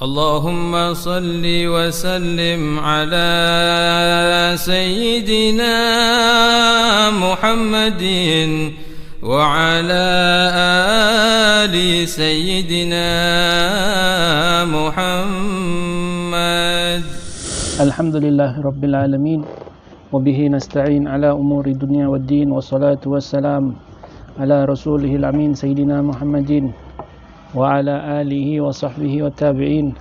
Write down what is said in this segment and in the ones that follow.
اللهم صل وسلم على سيدنا محمد وعلى آل سيدنا محمد. الحمد لله رب العالمين وبه نستعين على أمور الدنيا والدين والصلاة والسلام على رسوله الأمين سيدنا محمد وعلى آله وصحبه والتابعين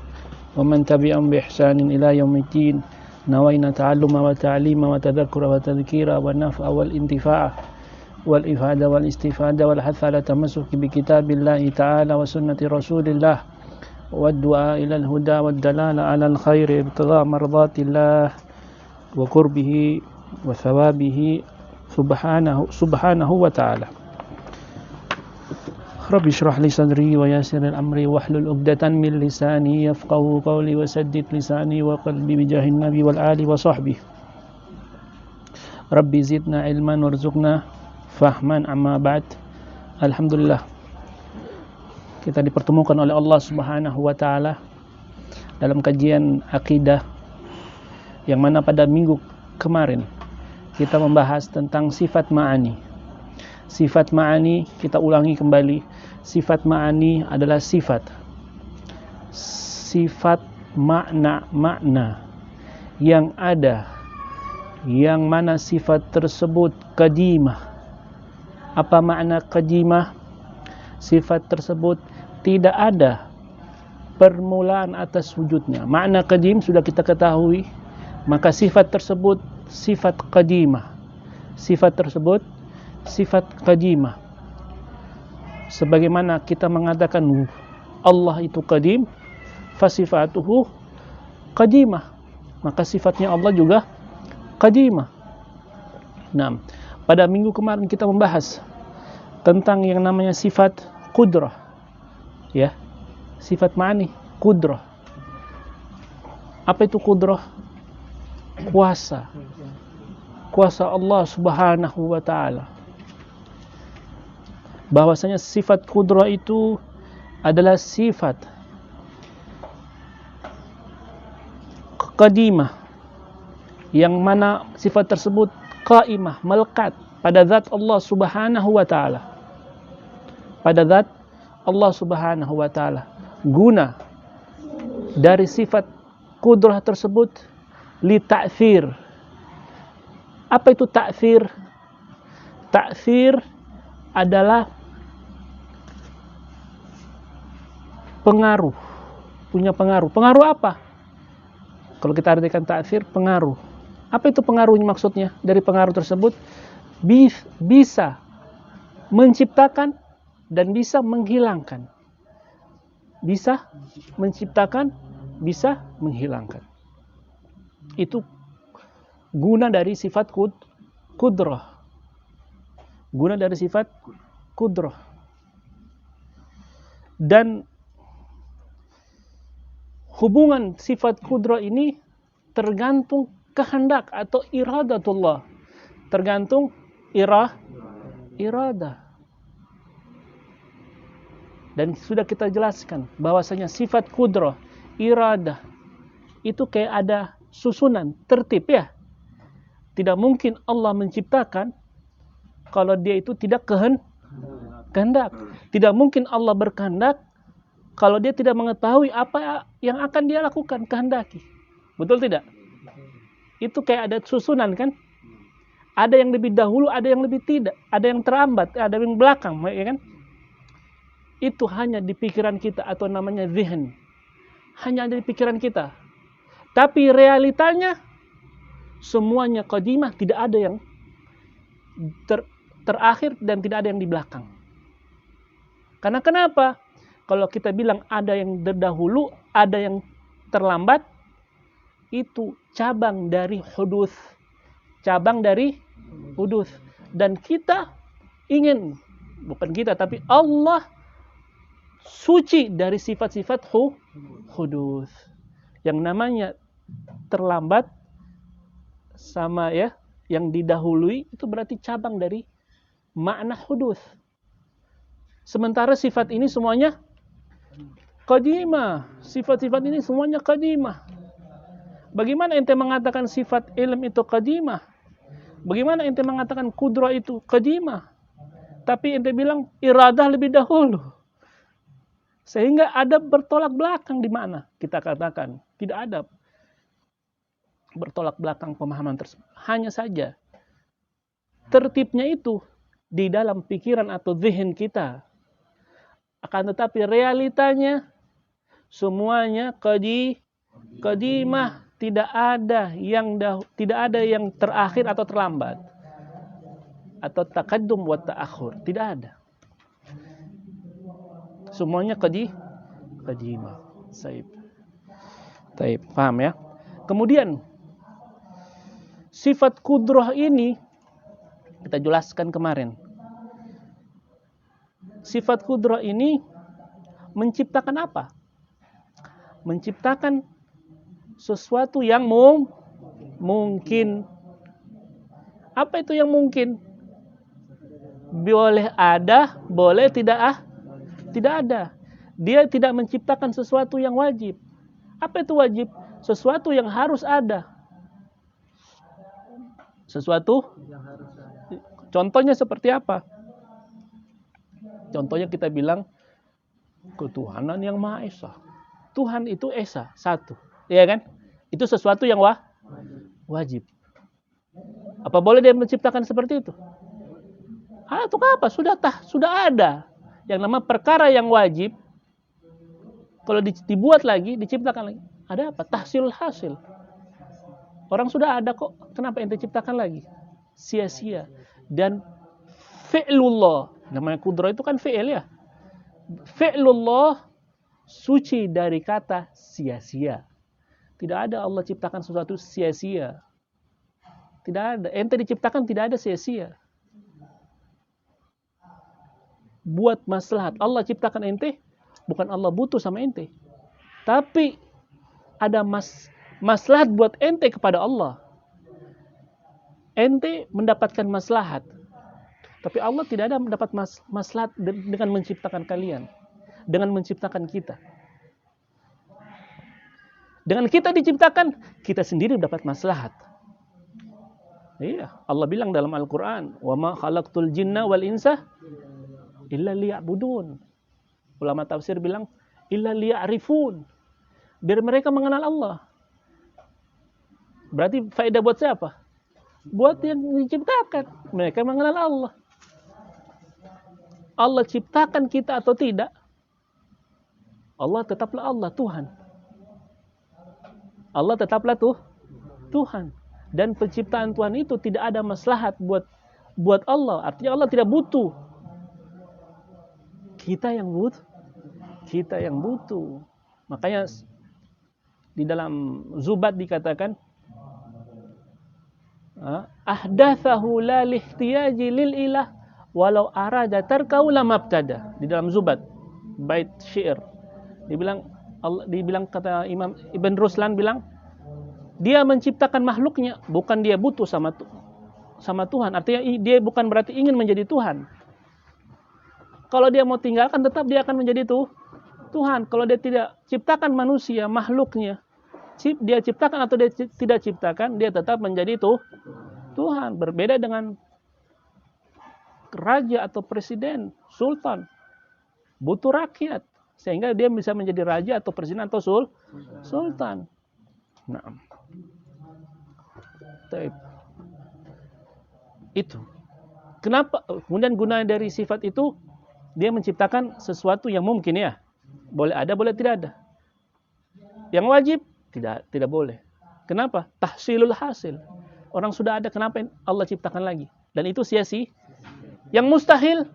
ومن تبعهم بإحسان إلى يوم الدين. نوينا تعلم وتعليم وتذكر وتذكير والنفع والانتفاع والإفادة والاستفادة والحث على التمسك بكتاب الله تعالى وسنة رسول الله والدعاء إلى الهدى والدلالة على الخير ابتغاء مرضات الله وقربه وثوابه سبحانه وتعالى. Rabbi shrah li sadri wa yassir amri wahlul 'uqdatan min lisani yafqahu qawli wasaddid lisani wa qalbi bi jahin nabi wal ali wa sahbihi. Rabbi zidna ilman warzuqna fahman amma ba'd. Alhamdulillah, kita dipertemukan oleh Allah Subhanahu wa taala dalam kajian akidah yang mana pada minggu kemarin kita membahas tentang sifat ma'ani. Sifat ma'ani, kita ulangi kembali. Sifat ma'ani adalah sifat makna yang ada, yang mana sifat tersebut qadimah. Apa makna qadimah? Sifat tersebut tidak ada permulaan atas wujudnya. Makna qadim sudah kita ketahui, maka sifat tersebut sifat qadimah. Sifat tersebut sifat qadimah. Sebagaimana kita mengatakan Allah itu qadim, fasifatuhu qadimah, maka sifatnya Allah juga qadimah. Nah, pada minggu kemarin kita membahas tentang yang namanya sifat qudrah, ya, sifat ma'ani qudrah. Apa itu qudrah? Kuasa Allah Subhanahu wa taala. Bahwasanya sifat qudrah itu adalah sifat qadimah, yang mana sifat tersebut qaimah, melekat pada zat Allah Subhanahu wa taala. Pada zat Allah Subhanahu wa taala. Guna dari sifat qudrah tersebut li ta'thir. Apa itu ta'thir? Ta'thir adalah pengaruh, punya pengaruh. Pengaruh apa? Kalau kita artikan ta'thir, pengaruh. Apa itu pengaruhnya maksudnya? Dari pengaruh tersebut bisa menciptakan dan bisa menghilangkan. Bisa menciptakan, bisa menghilangkan. Itu guna dari sifat qudrah. Guna dari sifat qudrah. Dan hubungan sifat qudrah ini tergantung kehendak atau iradatullah. Tergantung iradah. Dan sudah kita jelaskan bahwasanya sifat qudrah, iradah itu kayak ada susunan, tertib, ya. Tidak mungkin Allah menciptakan kalau dia itu tidak kehendak. Tidak mungkin Allah berkehendak kalau dia tidak mengetahui apa yang akan dia lakukan, kehendaki. Betul tidak? Itu kayak ada susunan, kan? Ada yang lebih dahulu, ada yang lebih tidak. Ada yang terlambat, ada yang belakang, ya kan? Itu hanya di pikiran kita, atau namanya zihn. Hanya ada di pikiran kita. Tapi realitanya semuanya qadimah, tidak ada yang terakhir dan tidak ada yang di belakang. Karena kenapa? Kalau kita bilang ada yang terdahulu, ada yang terlambat, itu cabang dari hudus. Cabang dari hudus. Dan kita ingin, bukan kita, tapi Allah suci dari sifat-sifat hudus. Yang namanya terlambat sama, ya, yang didahului, itu berarti cabang dari makna hudus. Sementara sifat ini semuanya qadimah. Sifat-sifat ini semuanya qadimah. Bagaimana ente mengatakan sifat ilm itu qadimah? Bagaimana ente mengatakan kudrah itu qadimah? Tapi ente bilang iradah lebih dahulu. Sehingga ada bertolak belakang di mana kita katakan. Tidak ada bertolak belakang pemahaman tersebut. Hanya saja tertibnya itu di dalam pikiran atau zihin kita. Akan tetapi realitanya semuanya qadimah, tidak ada yang terakhir atau terlambat. Atau taqaddum wa ta'akhur, tidak ada. Semuanya qadimah. Taib, paham ya? Kemudian sifat kudrah ini kita jelaskan kemarin. Sifat kudrah ini menciptakan apa? Menciptakan sesuatu yang mungkin. Apa itu yang mungkin? Boleh ada, boleh tidak ada. Dia tidak menciptakan sesuatu yang wajib. Apa itu wajib? Sesuatu yang harus ada. Sesuatu yang harus ada. Contohnya seperti apa? Contohnya kita bilang ketuhanan yang Maha Esa. Tuhan itu Esa, satu. Iya kan? Itu sesuatu yang wajib. Apa boleh dia menciptakan seperti itu? Atau apa? Sudah ada. Yang nama perkara yang wajib. Kalau dibuat lagi, diciptakan lagi. Ada apa? Tahsilul hasil. Orang sudah ada kok. Kenapa ente ciptakan lagi? Sia-sia. Dan fi'lullah. Namanya kudrah itu kan fi'il ya. Fi'lullah suci dari kata sia-sia. Tidak ada Allah ciptakan sesuatu sia-sia. Tidak ada. Ente diciptakan tidak ada sia-sia. Buat maslahat. Allah ciptakan ente, bukan Allah butuh sama ente. Tapi ada maslahat buat ente kepada Allah. Ente mendapatkan maslahat. Tapi Allah tidak ada mendapat maslahat dengan menciptakan kalian. Dengan menciptakan kita. Dengan kita diciptakan, kita sendiri mendapat maslahat. Iya, Allah bilang dalam Al-Quran, وَمَا خَلَقْتُ الْجِنَّ وَالْإِنسَ إِلَّا لِيَعْبُدُونَ. Ulama tafsir bilang, إِلَّا لِيَعْرِفُونَ. Biar mereka mengenal Allah. Berarti faedah buat siapa? Buat yang diciptakan. Mereka mengenal Allah. Allah ciptakan kita atau tidak, Allah tetaplah Allah, Tuhan. Allah tetaplah Tuhan. Dan penciptaan Tuhan itu tidak ada maslahat buat Allah. Artinya Allah tidak butuh. Kita yang butuh. Makanya di dalam Zubat dikatakan, ahdathahu la lihtiyaji lil ilah walau arada tarkau lam abtada. Di dalam Zubat bait syair dibilang kata Imam Ibn Ruslan bilang, dia menciptakan makhluknya bukan dia butuh sama Tuhan. Artinya dia bukan berarti ingin menjadi Tuhan. Kalau dia mau tinggalkan, tetap dia akan menjadi Tuhan. Kalau dia tidak ciptakan manusia, makhluknya, dia ciptakan atau dia tidak ciptakan, dia tetap menjadi Tuhan. Berbeda dengan raja atau presiden, sultan. Butuh rakyat. Sehingga dia bisa menjadi raja atau presiden atau sultan. Nah. Itu. Kenapa? Kemudian guna dari sifat itu, dia menciptakan sesuatu yang mungkin ya. Boleh ada, boleh tidak ada. Yang wajib, tidak boleh. Kenapa? Tahsilul hasil. Orang sudah ada, kenapa Allah ciptakan lagi? Dan itu sia-sia. Yang mustahil,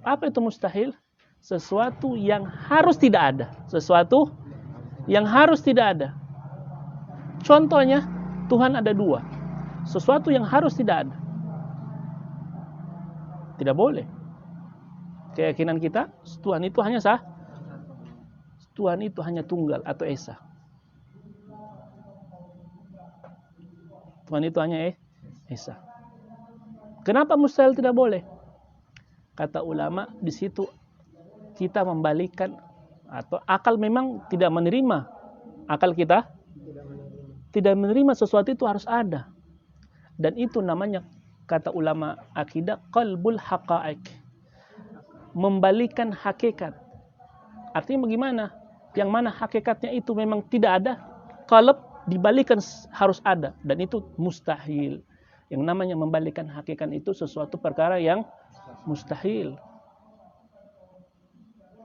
apa itu mustahil? Sesuatu yang harus tidak ada. Sesuatu yang harus tidak ada. Contohnya, Tuhan ada dua. Sesuatu yang harus tidak ada. Tidak boleh. Keyakinan kita, Tuhan itu hanya Tuhan itu hanya tunggal atau esa. Tuhan itu hanya esa. Kenapa mustahil tidak boleh? Kata ulama, di situ kita membalikkan Atau akal memang tidak menerima. Akal kita tidak menerima sesuatu itu harus ada. Dan itu namanya, kata ulama akidah, qalbul haqa'iq. Membalikan hakikat. Artinya bagaimana? Yang mana hakikatnya itu memang tidak ada, qalb dibalikan harus ada. Dan itu mustahil. Yang namanya membalikan hakikat itu sesuatu perkara yang mustahil.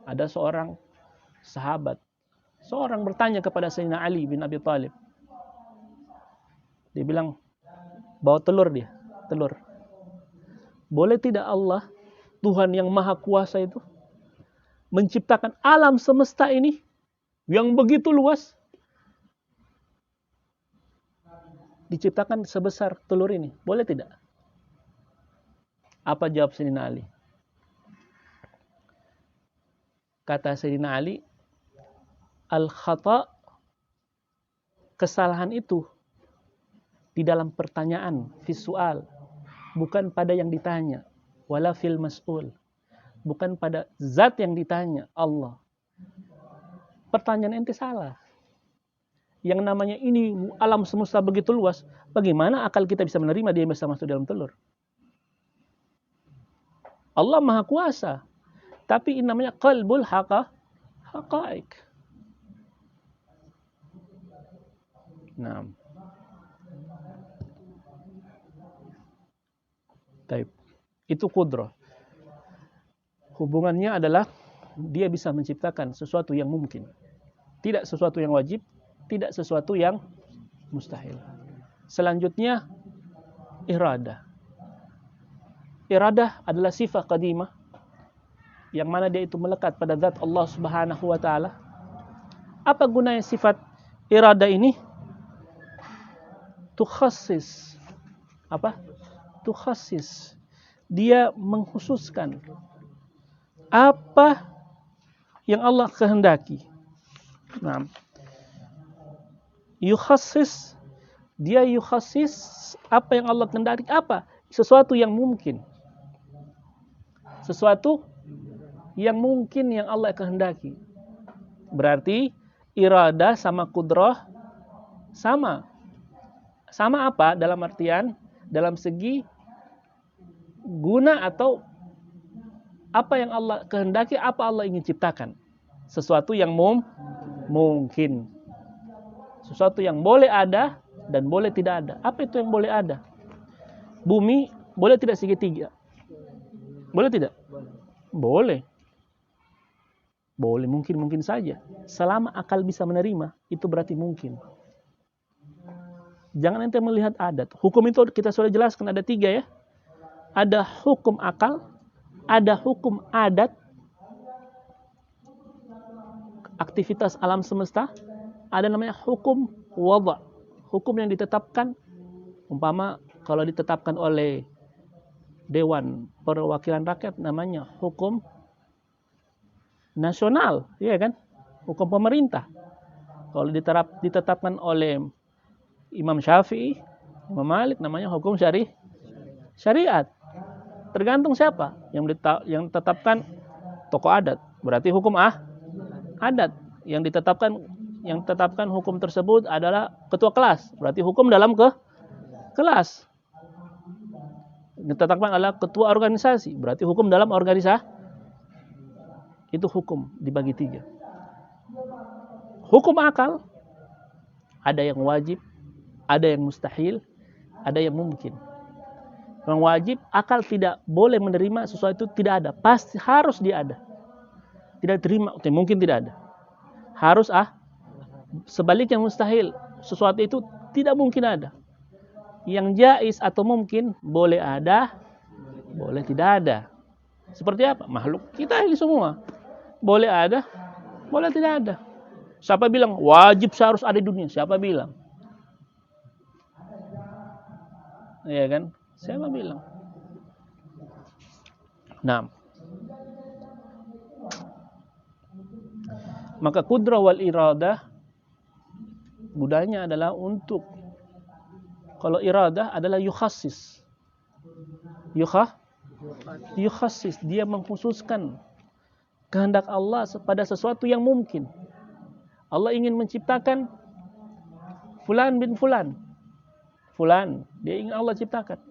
Ada seorang sahabat, seorang bertanya kepada Sayyidina Ali bin Abi Thalib. Dia bilang, bawa telur dia, telur. Boleh tidak Allah, Tuhan yang maha kuasa itu, menciptakan alam semesta ini yang begitu luas, diciptakan sebesar telur ini? Boleh tidak? Apa jawab Sayyidina Ali? Kata Sayyidina Ali, al-khata', kesalahan itu di dalam pertanyaan, visual, bukan pada yang ditanya, wala fil mas'ul, bukan pada zat yang ditanya, Allah. Pertanyaan ente salah. Yang namanya ini alam semesta begitu luas, bagaimana akal kita bisa menerima dia bisa masuk dalam telur? Allah maha kuasa. Tapi ini namanya qalbul haqa'iq. Nah. Baik. Itu qudrah. Hubungannya adalah dia bisa menciptakan sesuatu yang mungkin. Tidak sesuatu yang wajib, tidak sesuatu yang mustahil. Selanjutnya iradah. Iradah adalah sifat qadimah yang mana dia itu melekat pada zat Allah Subhanahu wa taala. Apa gunanya sifat iradah ini? Tukhassis. Apa? Tukhassis. Dia mengkhususkan apa yang Allah kehendaki. Nah, yukhassis, dia yukhassis apa yang Allah kehendaki. Apa? Sesuatu yang mungkin. Sesuatu yang mungkin yang Allah kehendaki. Berarti iradah sama qudrah sama. Sama apa? Dalam artian, dalam segi guna atau apa yang Allah kehendaki, apa Allah ingin ciptakan. Sesuatu yang mungkin. Sesuatu yang boleh ada dan boleh tidak ada. Apa itu yang boleh ada? Bumi boleh tidak segitiga? Boleh tidak? Boleh. Boleh, mungkin saja. Selama akal bisa menerima, itu berarti mungkin. Jangan ente melihat adat. Hukum itu kita sudah jelaskan ada 3 ya. Ada hukum akal, ada hukum adat, aktivitas alam semesta, ada namanya hukum wada', hukum yang ditetapkan. Umpama kalau ditetapkan oleh Dewan Perwakilan Rakyat namanya hukum nasional, ya kan? Hukum pemerintah. Kalau ditetapkan oleh Imam Syafi'i, Imam Malik namanya hukum syariat. Tergantung siapa yang ditetapkan tokoh adat. Berarti hukum adat. Yang ditetapkan hukum tersebut adalah ketua kelas. Berarti hukum dalam kelas. Ditetapkan adalah ketua organisasi. Berarti hukum dalam organisasi. Itu hukum dibagi 3. Hukum akal ada yang wajib, ada yang mustahil, ada yang mungkin. Yang wajib, akal tidak boleh menerima sesuatu itu tidak ada. Pasti harus dia ada. Tidak terima, mungkin tidak ada. Harus sebaliknya mustahil. Sesuatu itu tidak mungkin ada. Yang jaiz atau mungkin boleh ada, boleh tidak ada. Seperti apa? Makhluk kita ini semua. Boleh ada, boleh tidak ada. Siapa bilang wajib seharus ada di dunia? Siapa bilang? Iya kan? Siapa bilang? Nah, maka qudrah wal iradah gunanya adalah untuk, kalau iradah adalah yukhassis. Yukhassis, dia mengkhususkan kehendak Allah pada sesuatu yang mungkin. Allah ingin menciptakan fulan bin fulan. Fulan, dia ingin Allah ciptakan.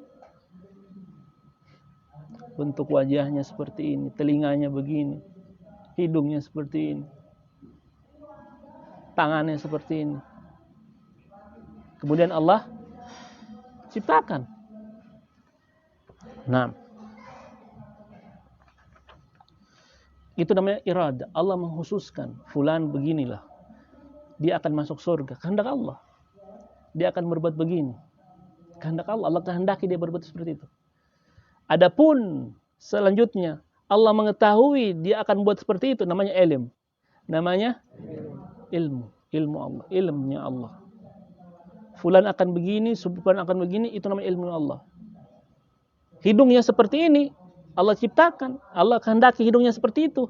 Bentuk wajahnya seperti ini, telinganya begini, hidungnya seperti ini, tangannya seperti ini. Kemudian Allah ciptakan. Nah, itu namanya irada. Allah menghususkan fulan beginilah, dia akan masuk surga, kehendak Allah. Dia akan berbuat begini, kehendak Allah. Allah kehendaki dia berbuat seperti itu. Adapun selanjutnya Allah mengetahui dia akan buat seperti itu, namanya ilm. Namanya ilmu Allah, ilmunya Allah. Fulan akan begini, fulan akan begini, itu namanya ilmu Allah. Hidungnya seperti ini, Allah ciptakan. Allah kehendaki hidungnya seperti itu.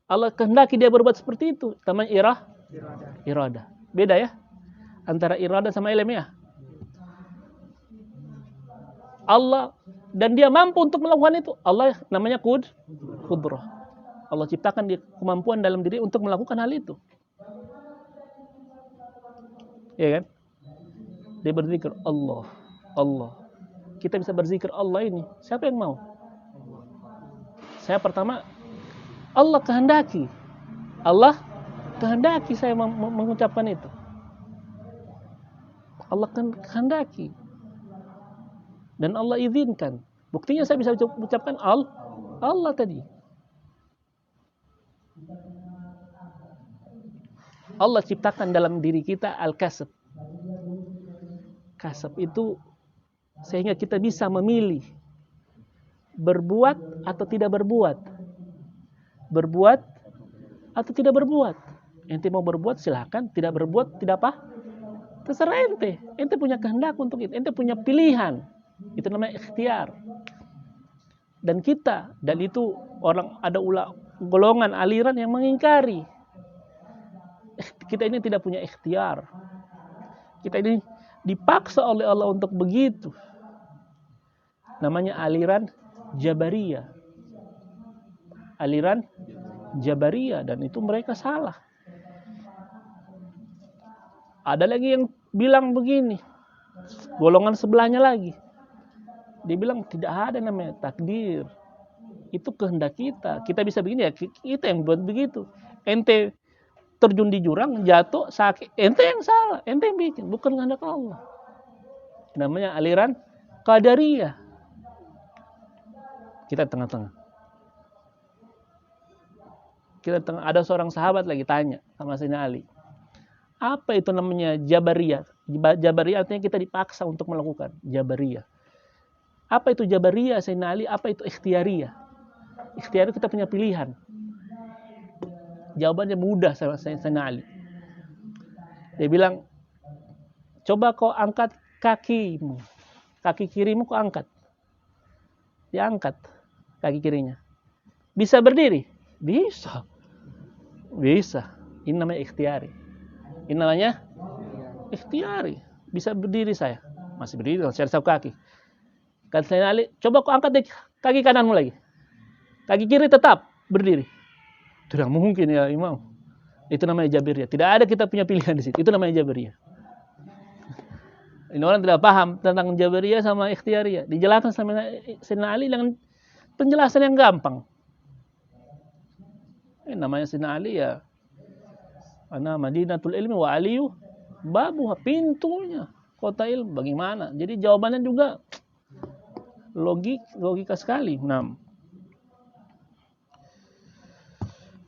Allah kehendaki dia berbuat seperti itu. Namanya irada. Beda ya antara irada sama ilm ya. Allah dan dia mampu untuk melakukan itu. Allah namanya kudrah. Allah ciptakan dia kemampuan dalam diri untuk melakukan hal itu. Ya kan? Dia berzikir Allah, Allah. Kita bisa berzikir Allah ini. Siapa yang mau? Saya pertama, Allah kehendaki. Allah kehendaki saya mengucapkan itu. Allah kehendaki. Dan Allah izinkan. Buktinya saya bisa ucapkan Allah tadi. Allah ciptakan dalam diri kita al-kasab. Kasab itu sehingga kita bisa memilih berbuat atau tidak berbuat. Berbuat atau tidak berbuat. Ente mau berbuat silahkan, tidak berbuat tidak apa? Terserah ente. Ente punya kehendak untuk itu. Ente punya pilihan. Itu namanya ikhtiar. Dan kita, dan itu orang ada golongan aliran yang mengingkari. Kita ini tidak punya ikhtiar. Kita ini dipaksa oleh Allah untuk begitu. Namanya aliran Jabariyah. Aliran Jabariyah, dan itu mereka salah. Ada lagi yang bilang begini, golongan sebelahnya lagi. Dia bilang tidak ada namanya takdir. Itu kehendak kita. Kita bisa begini ya, kita yang buat begitu. Ente terjun di jurang, jatuh, sakit. Ente yang salah, ente yang bikin, bukan kehendak Allah. Namanya aliran Qadariyah. Kita tengah-tengah. Ada seorang sahabat lagi tanya sama Sayyidina Ali. Apa itu namanya Jabariyah? Jabariyah artinya kita dipaksa untuk melakukan. Jabariyah. Apa itu Jabariyah Sayyidina Ali? Apa itu Ikhtiyariyah? Ikhtiyariyah kita punya pilihan. Jawabannya mudah sama Sayyidina Ali. Dia bilang, coba kau angkat kakimu. Kaki kirimu kau angkat. Dia angkat kaki kirinya. Bisa berdiri? Bisa. Bisa. Ini namanya ikhtiyari. Ini namanya ikhtiyari. Bisa berdiri saya. Masih berdiri, saya satu kaki. Kata Sayyidina Ali, coba kau angkat deh kaki kananmu lagi. Kaki kiri tetap berdiri. Tidak mungkin ya Imam. Itu namanya Jabariyah. Tidak ada kita punya pilihan di situ. Itu namanya Jabariyah. Ini orang tidak paham tentang Jabariyah sama Ikhtiyariyah. Dijelaskan sama Sayyidina Ali dengan penjelasan yang gampang. Ini namanya Sayyidina Ali ya. Ana Madinatul Ilmi wa Aliyu babuha, pintunya kota ilmu. Bagaimana? Jadi jawabannya juga logika sekali. Nah.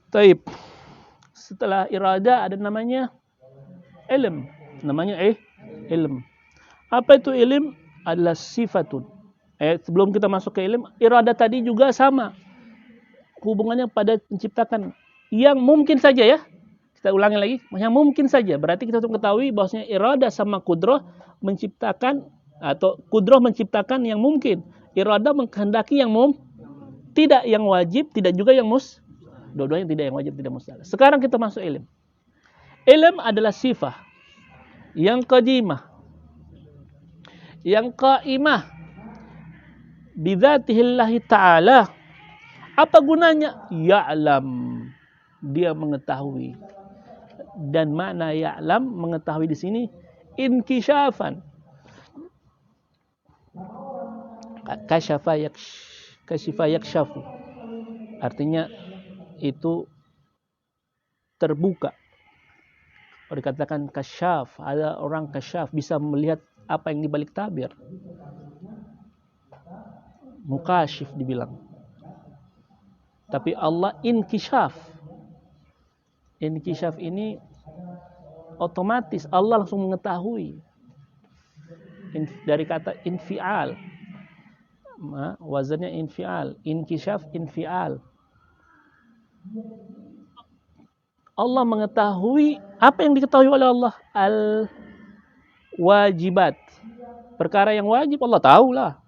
Taib. Setelah irada ada namanya ilm. Namanya ilm. Apa itu ilm? Adalah sifatun. Sebelum kita masuk ke ilm, irada tadi juga sama. Hubungannya pada menciptakan yang mungkin saja ya. Kita ulangi lagi, yang mungkin saja. Berarti kita harus ketahui bahwasanya irada sama kudrah menciptakan, atau kudrah menciptakan yang mungkin. Irada menghendaki yang tidak yang wajib, tidak juga yang dua-duanya tidak yang wajib, tidak mustahil. Sekarang kita masuk ilm. Ilm adalah sifat yang qadimah, yang qaimah bidzatihillahi ta'ala Apa gunanya? Ya'lam. Dia mengetahui. Dan makna ya'lam, mengetahui di sini inkisyafan. Kasyifa yakshafu. Artinya itu terbuka. Dikatakan kasyaf, ada orang kasyaf bisa melihat apa yang dibalik tabir. Mukasyif dibilang. Tapi Allah inkisyaf. Inkisyaf ini otomatis Allah langsung mengetahui. Dari kata infial. Wazannya infial. Inkisyaf infial. Allah mengetahui apa yang diketahui oleh Allah. Al-wajibat. Perkara yang wajib Allah tahulah.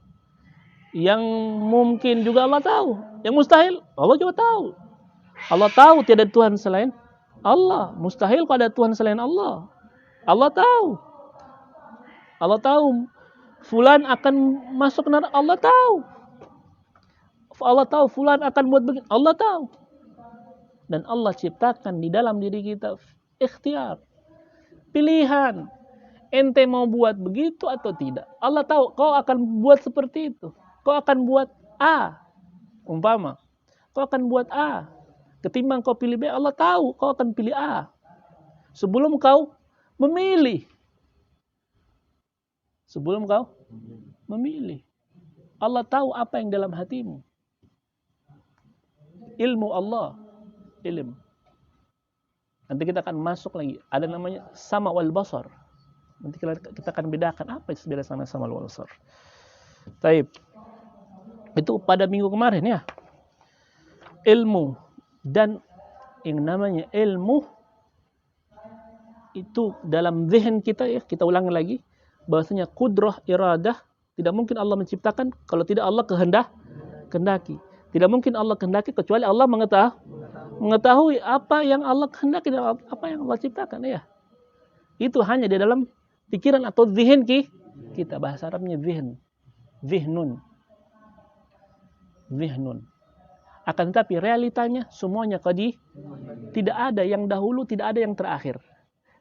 Yang mungkin juga Allah tahu. Yang mustahil Allah juga tahu. Allah tahu tiada Tuhan selain Allah. Mustahil kalau ada Tuhan selain Allah. Allah tahu. Allah tahu. Fulan akan masuk neraka. Allah tahu. Allah tahu fulan akan buat begini. Allah tahu. Dan Allah ciptakan di dalam diri kita ikhtiar. Pilihan. Ente mau buat begitu atau tidak. Allah tahu kau akan buat seperti itu. Kau akan buat A. Umpama. Kau akan buat A. Ketimbang kau pilih B, Allah tahu kau akan pilih A. Sebelum kau memilih. Sebelum kau memilih. Allah tahu apa yang dalam hatimu. Ilmu Allah. Ilmu. Nanti kita akan masuk lagi. Ada namanya sama wal basar. Nanti kita akan bedakan apa itu beda sama wal basar. Taib. Itu pada minggu kemarin ya. Ilmu. Dan yang namanya ilmu itu dalam zihn kita ya. Kita ulangi lagi. Bahwasanya kudrah, iradah. Tidak mungkin Allah menciptakan kalau tidak Allah kehendaki. Tidak mungkin Allah kehendaki kecuali Allah mengetahui apa yang Allah kehendaki dan apa yang Allah ciptakan ya. Itu hanya di dalam pikiran atau zihn kita. Bahasa Arabnya zihn. Zihnun. Akan tetapi realitanya semuanya tidak ada yang dahulu, tidak ada yang terakhir.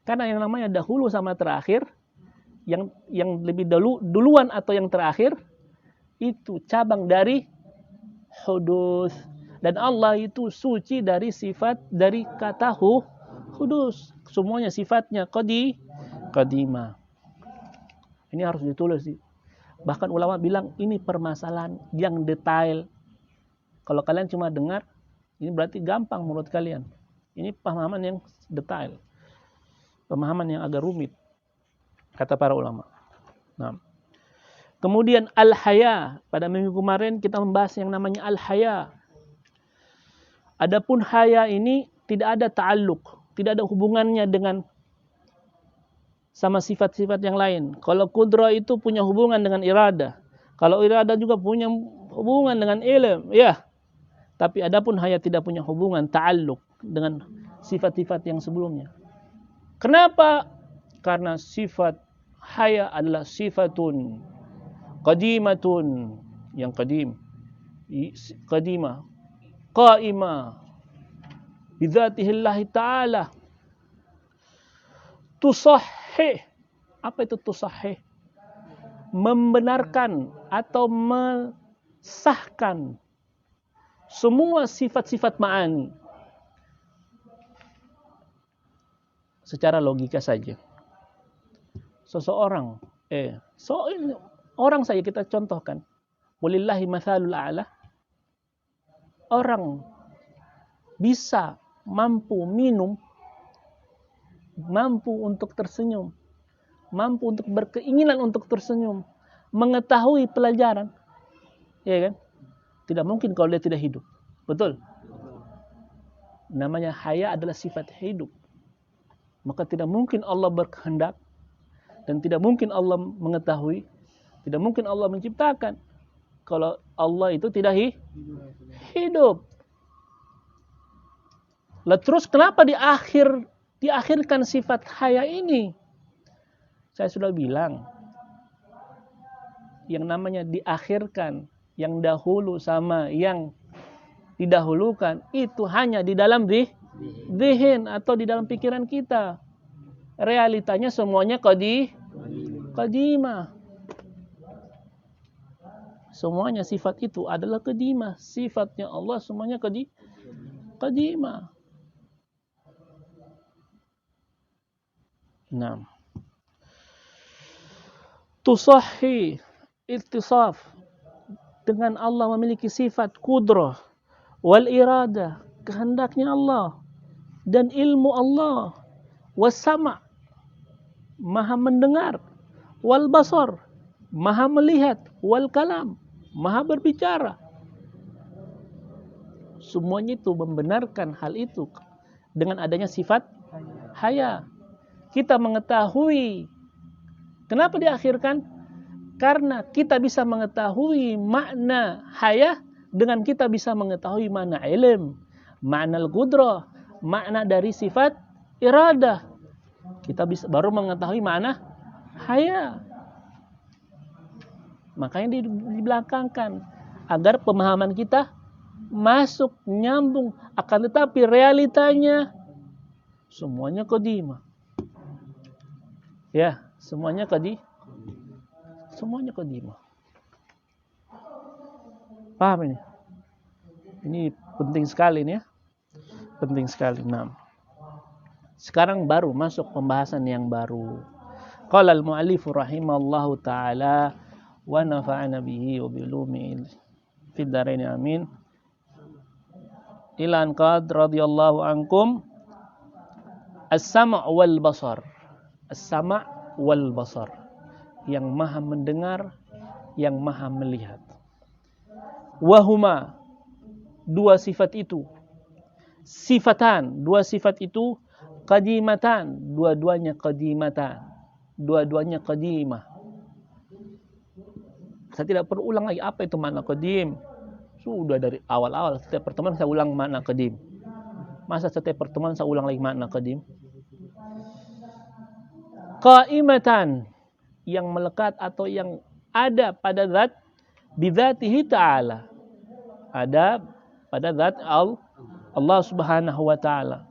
Karena yang namanya dahulu sama terakhir, yang lebih duluan atau yang terakhir, itu cabang dari hudus. Dan Allah itu suci dari sifat, dari kata hudus. Semuanya sifatnya qadimah. Ini harus ditulis. Bahkan ulama bilang ini permasalahan yang detail. Kalau kalian cuma dengar, ini berarti gampang menurut kalian. Ini pemahaman yang detail. Pemahaman yang agak rumit. Kata para ulama. Nah. Kemudian al-haya. Pada minggu kemarin kita membahas yang namanya al-haya. Adapun haya ini tidak ada ta'alluq. Tidak ada hubungannya dengan sama sifat-sifat yang lain. Kalau kudrah itu punya hubungan dengan iradah. Kalau iradah juga punya hubungan dengan ilm. Ya. Tapi adapun haya tidak punya hubungan ta'alluq dengan sifat-sifat yang sebelumnya. Kenapa? Karena sifat haya adalah sifatun qadimatun, yang qadimah, qaimah bidzatillahi ta'ala, tusahhih. Apa itu tusahhih? Membenarkan atau mensahkan semua sifat-sifat ma'ani. Secara logika saja. Seseorang, orang saja kita contohkan. Walillahi mathalul a'la. Orang bisa mampu minum, mampu untuk tersenyum, mampu untuk berkeinginan untuk tersenyum, mengetahui pelajaran. Ya kan? Tidak mungkin kalau dia tidak hidup. Betul? Namanya haya adalah sifat hidup. Maka tidak mungkin Allah berkehendak dan tidak mungkin Allah mengetahui, tidak mungkin Allah menciptakan kalau Allah itu tidak hidup. Lah terus kenapa diakhirkan sifat haya ini? Saya sudah bilang, yang namanya diakhirkan, yang dahulu sama yang didahulukan. Itu hanya di dalam zihin atau di dalam pikiran kita. Realitanya semuanya qadimah. Semuanya sifat itu adalah qadimah. Sifatnya Allah semuanya qadimah. Nah. Tusahhi ittisaf dengan Allah memiliki sifat kudrah wal iradah, kehendaknya Allah dan ilmu Allah, was-sama' maha mendengar, wal basar maha melihat, wal kalam maha berbicara. Semuanya itu membenarkan hal itu dengan adanya sifat haya. Kita mengetahui. Kenapa diakhirkan? Karena kita bisa mengetahui makna haya dengan kita bisa mengetahui makna ilm, makna al-qudrah, makna dari sifat iradah. Kita bisa baru mengetahui makna haya. Makanya dibelakangkan agar pemahaman kita masuk, nyambung. Akan tetapi realitanya semuanya qadimah. Ya, semuanya qadimah. Paham ini? Ini penting sekali nih ya. Penting sekali. Nah. Sekarang baru masuk pembahasan yang baru. Qala al-mu'allif rahimallahu taala wa nafa'ana bihi wa bi ulumihi fid dharain amin. Ila an qad radhiyallahu ankum as-sam' wal basar. As-sama' wal basar, yang maha mendengar, yang maha melihat. Wahuma, dua sifat itu, sifatan, dua sifat itu qadimatan, dua-duanya qadimatan, dua-duanya qadimah. Saya tidak perlu ulang lagi apa itu makna qadim. Sudah dari awal-awal setiap pertemuan saya ulang makna qadim. Masa setiap pertemuan saya ulang lagi makna qadim? Qaimatan, yang melekat atau yang ada pada zat bidzatihi ta'ala, ada pada zat Allah subhanahu wa ta'ala.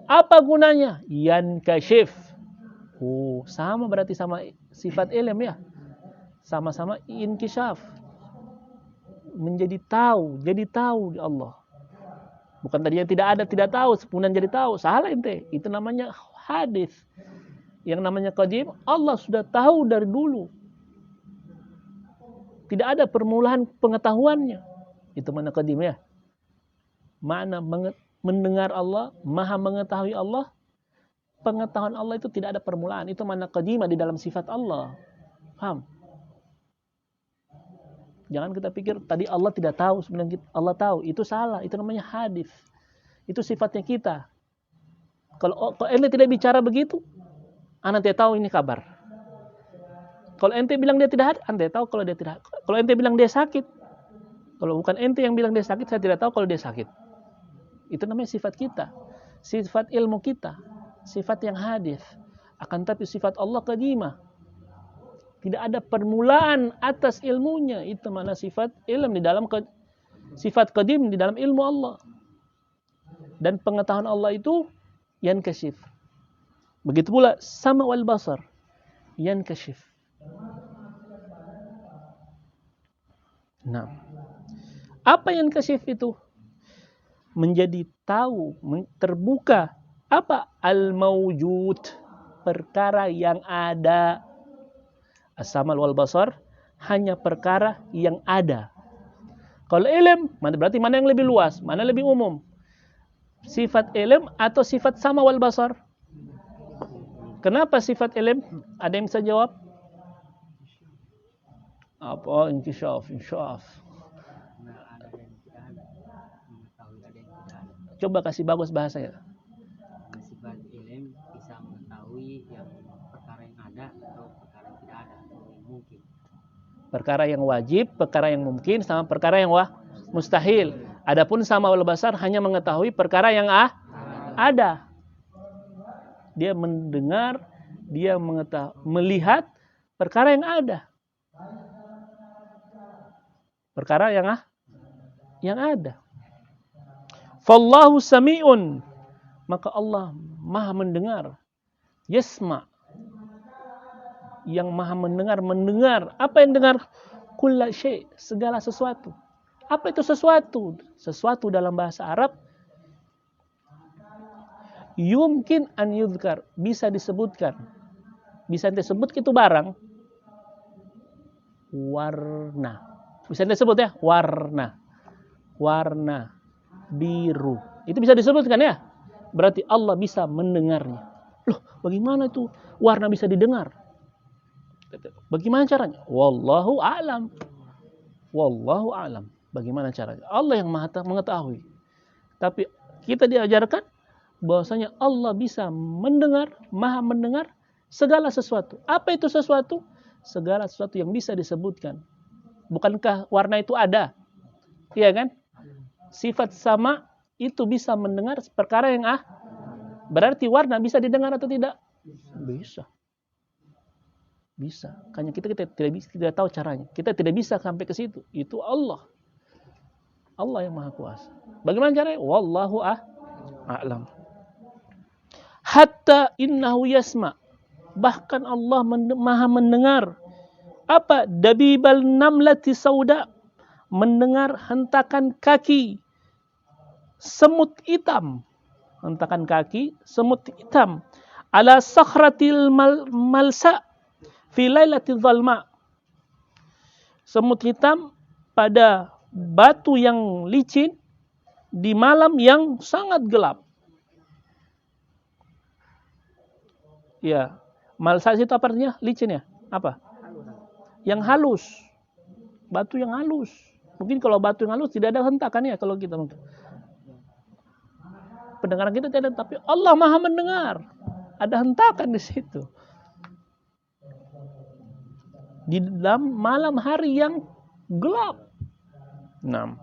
Apa gunanya? Yankashif. Sama berarti sama sifat ilm ya, sama-sama inkishaf, menjadi tahu, jadi tahu di Allah. Bukan tadi yang tidak ada tidak tahu, kemudian jadi tahu. Salah ente, itu namanya hadis. Yang namanya qadim, Allah sudah tahu dari dulu. Tidak ada permulaan pengetahuannya. Itu mana qadim ya. Makna mendengar Allah, maha mengetahui Allah. Pengetahuan Allah itu tidak ada permulaan. Itu mana qadimah di dalam sifat Allah. Paham? Jangan kita pikir tadi Allah tidak tahu, sebenarnya Allah tahu. Itu salah, itu namanya hadis. Itu sifatnya kita. Kalau ente tidak bicara begitu, ente tahu ini kabar. Kalau ente bilang dia tidak ada, ente tahu kalau dia tidak. Kalau ente bilang dia sakit, kalau bukan ente yang bilang dia sakit, saya tidak tahu kalau dia sakit. Itu namanya sifat kita, sifat ilmu kita, sifat yang hadis. Akan tapi sifat Allah qadimah. Tidak ada permulaan atas ilmunya. Itu mana sifat ilm di dalam sifat qadim di dalam ilmu Allah. Dan pengetahuan Allah itu yankashif. Begitu pula sama wal basar, yankashif. Nah, apa yankashif itu? Menjadi tahu, terbuka. Apa? Al-mawjud, perkara yang ada. As-sama wal basar, hanya perkara yang ada. Kalau ilm, berarti mana yang lebih luas, mana lebih umum? Sifat ilm atau sifat sama wal basar? Kenapa sifat ilm? Ada yang bisa jawab? Apa? Inkishaf. Coba kasih bagus bahasanya. Sifat ilm bisa mengetahui yang perkara yang ada atau perkara yang tidak ada atau yang mungkin. Perkara yang wajib, perkara yang mungkin, sama perkara yang mustahil. Adapun sama wal basar hanya mengetahui perkara yang ada. Dia mendengar, dia melihat perkara yang ada. Perkara yang ada. Fallahu sami'un, maka Allah maha mendengar. Yasma, yang maha mendengar. Apa yang dengar? Kulla syai', segala sesuatu. Apa itu sesuatu? Sesuatu dalam bahasa Arab yumkin an yudhkar, bisa disebutkan. Bisa disebut itu barang. Warna. Bisa disebut ya, warna. Warna biru. Itu bisa disebutkan ya. Berarti Allah bisa mendengarnya. Loh, bagaimana itu warna bisa didengar? Bagaimana caranya? Wallahu a'lam. Wallahu a'lam. Bagaimana caranya? Allah yang maha mengetahui. Tapi kita diajarkan bahwasanya Allah bisa mendengar, maha mendengar segala sesuatu. Apa itu sesuatu? Segala sesuatu yang bisa disebutkan. Bukankah warna itu ada? Iya kan? Sifat sama itu bisa mendengar perkara yang berarti warna bisa didengar atau tidak? Bisa. Bisa. Hanya kita tidak tahu caranya. Kita tidak bisa sampai ke situ. Itu Allah. Allah yang maha kuasa. Bagaimana caranya? Wallahu a'lam. Hatta innahu yasma. Bahkan Allah maha mendengar. Apa? Dabibal namlati sauda. Mendengar hentakan kaki semut hitam. Hentakan kaki semut hitam. Ala sakhratil malsa fi lailatil zalma. Semut hitam pada batu yang licin di malam yang sangat gelap. Ya, malsa itu apa artinya? Licin ya? Apa? Yang halus. Batu yang halus. Mungkin kalau batu yang halus tidak ada hentakan ya kalau kita mungkin. Pendengaran kita tidak ada, tapi Allah maha mendengar. Ada hentakan di situ. Di dalam malam hari yang gelap. Nah,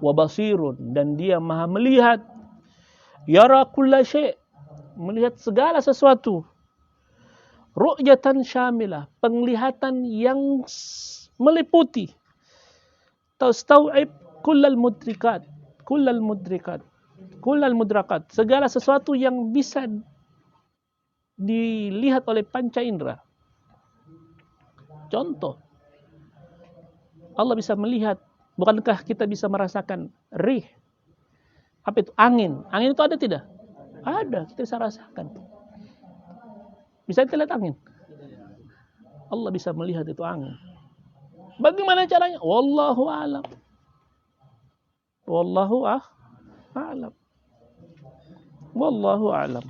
wa basirun, dan dia maha melihat. Yara kulla syai', melihat segala sesuatu. Ru'yatan syamilah, penglihatan yang meliputi. Tastau'ib kullal mudrakat, segala sesuatu yang bisa dilihat oleh panca indera. Contoh, Allah bisa melihat. Bukankah kita bisa merasakan rih? Apa itu? Angin. Angin itu ada tidak? Ada, kita bisa rasakan. Bisa kita lihat angin? Allah bisa melihat itu angin. Bagaimana caranya? Wallahu a'lam. Wallahu a'lam. Wallahu a'lam.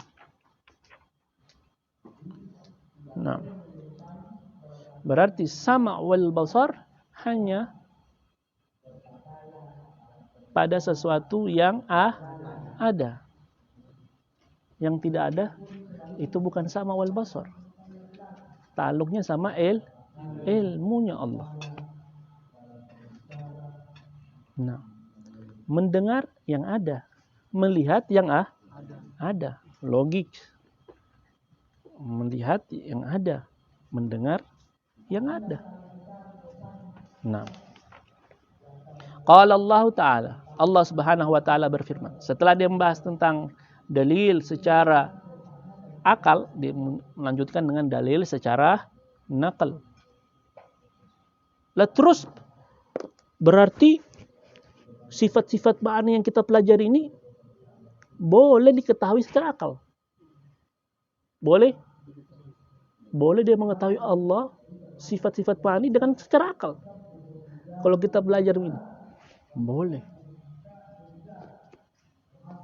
Nah, berarti sama wal basar hanya pada sesuatu yang ada. Yang tidak ada itu bukan sama wal basar. Ta'alluqnya sama ilmunya Allah. Nah, mendengar yang ada, melihat yang ada, logik. Melihat yang ada, mendengar yang ada. Nah, qala Allah Ta'ala, Allah Subhanahu wa Ta'ala berfirman, setelah dia membahas tentang dalil secara akal, dia melanjutkan dengan dalil secara nakal. Lah terus berarti sifat-sifat ma'ani yang kita pelajari ini boleh diketahui secara akal. Boleh? Boleh dia mengetahui Allah, sifat-sifat ma'ani dengan secara akal. Kalau kita belajar ini, boleh.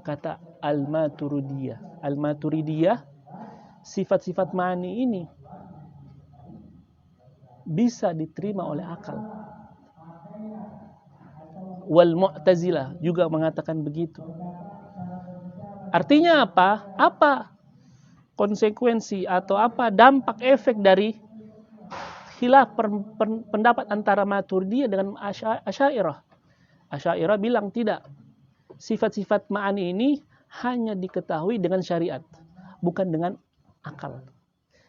Kata Al-Maturidiyah, sifat-sifat ma'ani ini bisa diterima oleh akal. Wal Mu'tazilah juga mengatakan begitu. Artinya apa? Apa konsekuensi atau apa dampak efek dari khilaf pendapat antara Maturidiyah dengan Asy'ariyah? Asy'ariyah bilang tidak. Sifat-sifat ma'ani ini hanya diketahui dengan syariat, bukan dengan akal.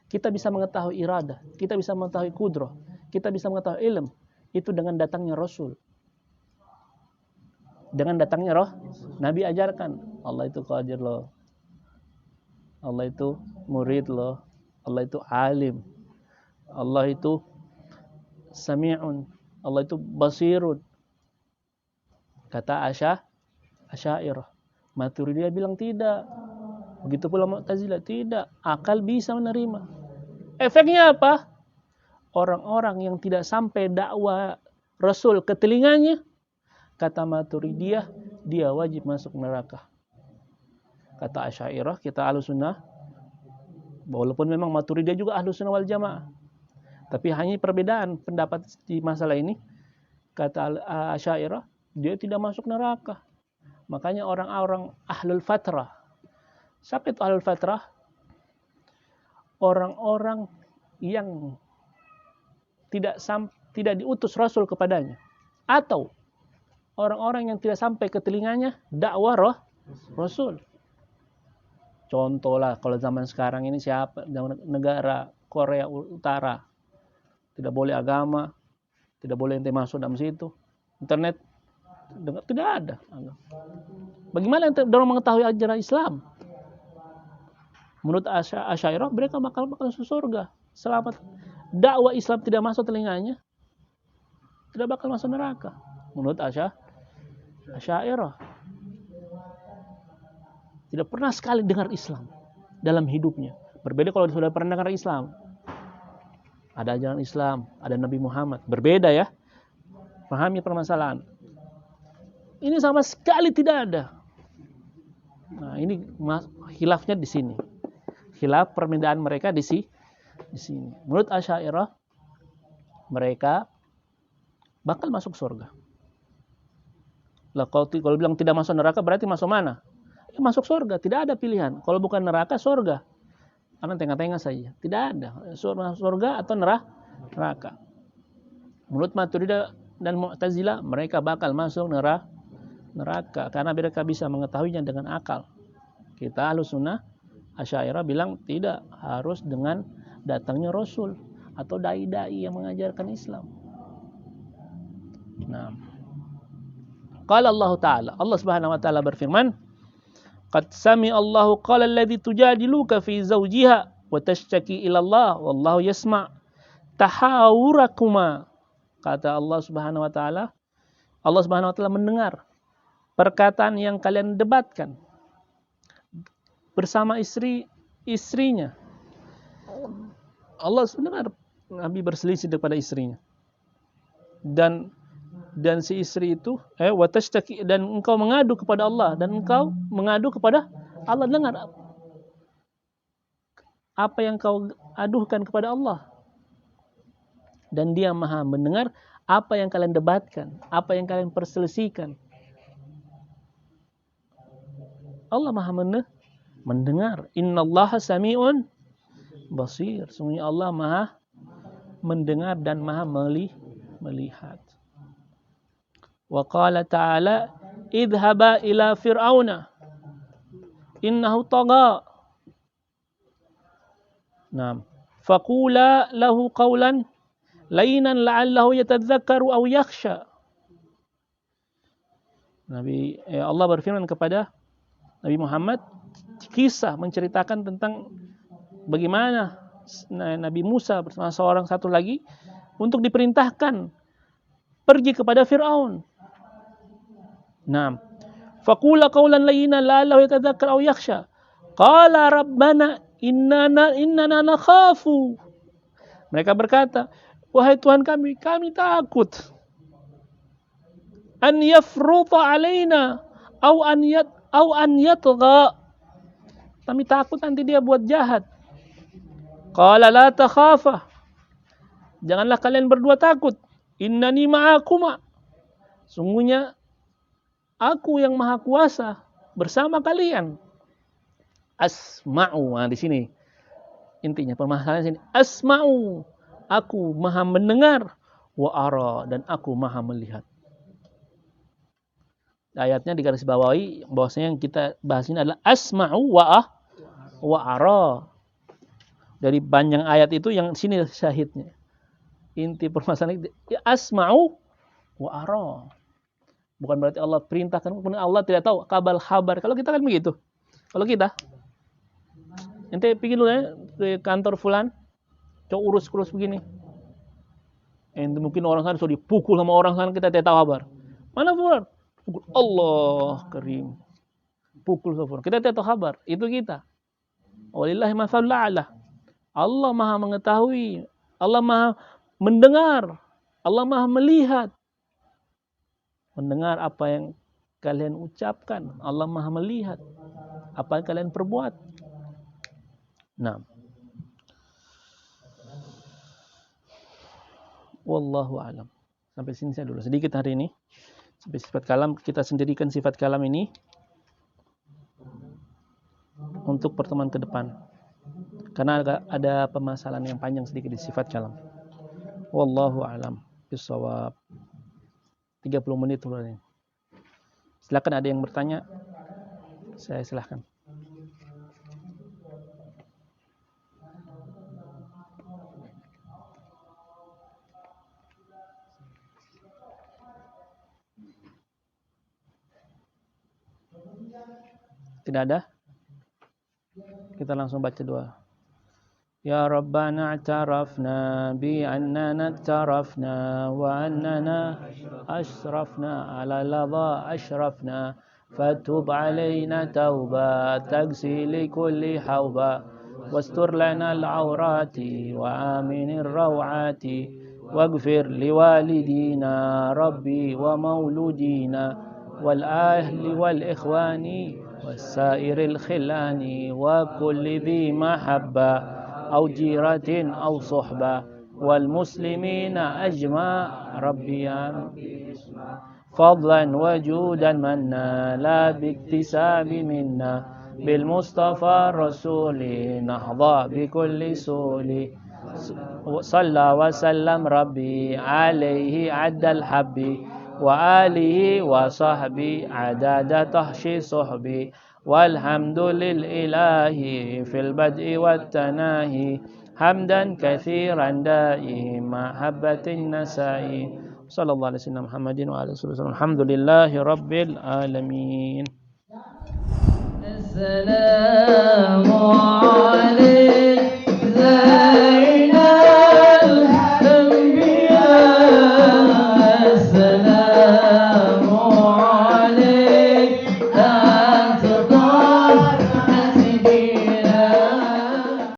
Kita bisa mengetahui iradah, kita bisa mengetahui kudrah, kita bisa mengetahui ilm, itu dengan datangnya Rasul. dengan datangnya roh. Nabi ajarkan Allah itu qadir loh, Allah itu murid loh, Allah itu alim, Allah itu sami'un, Allah itu basirun. Kata Asy'ariyah. Maturidiyah bilang tidak. Begitu pula Mu'tazilah, tidak. Akal bisa menerima. Efeknya apa? Orang-orang yang tidak sampai dakwah Rasul ke telinganya, kata Maturidiyah, dia wajib masuk neraka. Kata Asy'ariyah, kita Ahlussunnah, walaupun memang Maturidiyah juga Ahlussunnah wal Jamaah, tapi hanya perbedaan pendapat di masalah ini. Kata Asy'ariyah, dia tidak masuk neraka. Makanya orang-orang ahlul fatrah. Siapa itu ahlul fatrah? Orang-orang yang tidak diutus Rasul kepadanya, atau orang-orang yang tidak sampai ke telinganya dakwah Rasul. Contoh lah, kalau zaman sekarang ini siapa? Negara Korea Utara, tidak boleh agama, tidak boleh ente masuk dalam situ. Internet tidak ada. Bagaimana orang mengetahui ajaran Islam? Menurut Asy'ariyah, mereka bakal masuk surga. Selamat. Dakwah Islam tidak masuk telinganya, tidak bakal masuk neraka. Menurut Asy'ariyah, tidak pernah sekali dengar Islam dalam hidupnya. Berbeda kalau sudah pernah dengar Islam. Ada ajaran Islam, ada Nabi Muhammad. Berbeda ya. Pahami permasalahan. Ini sama sekali tidak ada. Nah, ini khilafnya di sini. Khilaf perbedaan mereka di sini. Menurut Asy'ariyah, mereka bakal masuk surga. Lah kalau bilang tidak masuk neraka berarti masuk mana? Ya, masuk surga, tidak ada pilihan. Kalau bukan neraka, surga. Karena tengah-tengah saja. Tidak ada surga atau neraka. Menurut Maturidiyah dan Mu'tazilah, mereka bakal masuk neraka karena mereka bisa mengetahuinya dengan akal. Kita Ahlussunnah, Asy'ariyah bilang tidak, harus dengan datangnya Rasul atau dai-dai yang mengajarkan Islam. Nah, qala Allah Ta'ala, Allah Subhanahu wa taala berfirman, qad sami Allahu qala alladhi tujadiluka fi zawjiha wa tashtaki ila Allah wallahu yasma' tahawurakuma. Kata Allah Subhanahu wa taala, Allah Subhanahu wa taala mendengar perkataan yang kalian debatkan bersama istrinya. Allah mendengar Nabi berselisih kepada istrinya. Dan si istri itu watashtaki, dan engkau mengadu kepada Allah, dan engkau mengadu kepada Allah. Dengar apa yang kau aduhkan kepada Allah, dan Dia Maha mendengar apa yang kalian debatkan, apa yang kalian perselisihkan. Allah Maha mendengar. Innallaha sami'un basir. Sungguhnya Allah Maha mendengar dan Maha melihat. Wa qala ta'ala idhaba ila fir'auna innahu tagha. Naam. Faqula lahu qawlan lainan la'allahu yatadzakkaru aw yakhsha. Allah berfirman kepada Nabi Muhammad, kisah menceritakan tentang bagaimana Nabi Musa bersama seorang satu lagi untuk diperintahkan pergi kepada Fir'aun. Naam. Faqula qawlan layyinan la'allahu yatadzakkar aw yakhsha. Qala rabbana innana nakhafu. Mereka berkata, wahai Tuhan kami takut an yafruta alaina aw an yatgha. Kami takut nanti dia buat jahat. Qala la takhafa. Janganlah kalian berdua takut. Innani ma'akuma. Sungguhnya aku yang maha kuasa bersama kalian. Asma'u. Nah, di sini intinya permasalahan sini. Asma'u. Aku maha mendengar. Wa ara. Dan aku maha melihat. Ayatnya digarisbawahi bahwasanya yang kita bahas ini adalah asma'u wa ara. Dari panjang ayat itu yang sini syahidnya. Inti permasalahan asma'u wa ara. Bukan berarti Allah perintahkan, kemudian Allah tidak tahu kabar. Kalau kita kan begitu. Kalau kita, ente pergi dulu ya ke kantor fulan, coba urus begini. Ente mungkin orang sana sudah dipukul sama orang sana, kita tidak tahu kabar. Mana fulan? Pukul. Allah karim. Pukul fulan. Kita tidak tahu kabar. Itu kita. Walillahi matsalul a'la. Allah Maha mengetahui, Allah Maha mendengar, Allah Maha melihat. Mendengar apa yang kalian ucapkan, Allah Maha melihat apa yang kalian perbuat. Nah, wallahu a'lam. Sampai sini saya dulu sedikit hari ini. Sampai sifat kalam, kita sendirikan sifat kalam ini untuk pertemuan ke depan. Karena ada permasalahan yang panjang sedikit di sifat kalam. Wallahu a'lam bishawab. 30 menit dulu ini. Silakan ada yang bertanya. Saya silahkan. Tidak ada? Kita langsung baca doa. Ya Rabbana i'tarafna bi annana i'tarafna wa annana ashrafna ala ladha ashrafna fatub alayna tauba tagsi li kulli hawba wastur lana al-awrati wa aminir rawati waghfir liwalidina rabbi wa mauludina wal ahli wal ikhwani والسائر الخلان وكل ذي محبة أو جيرة أو صحبة والمسلمين أجمع ربي فضلا وجودا منا لا باكتساب منا بالمصطفى الرسول نحظى بكل سول صلى وسلم ربي عليه عد الحب وآله وصحبه عدد تحشي صحبي والحمد للإله في البدء والتناهي حمدا كثيرا دائما محبة النساء صلى الله عليه وسلم محمد وعلى آله وسلم الحمد لله رب العالمين. السلام عليكم.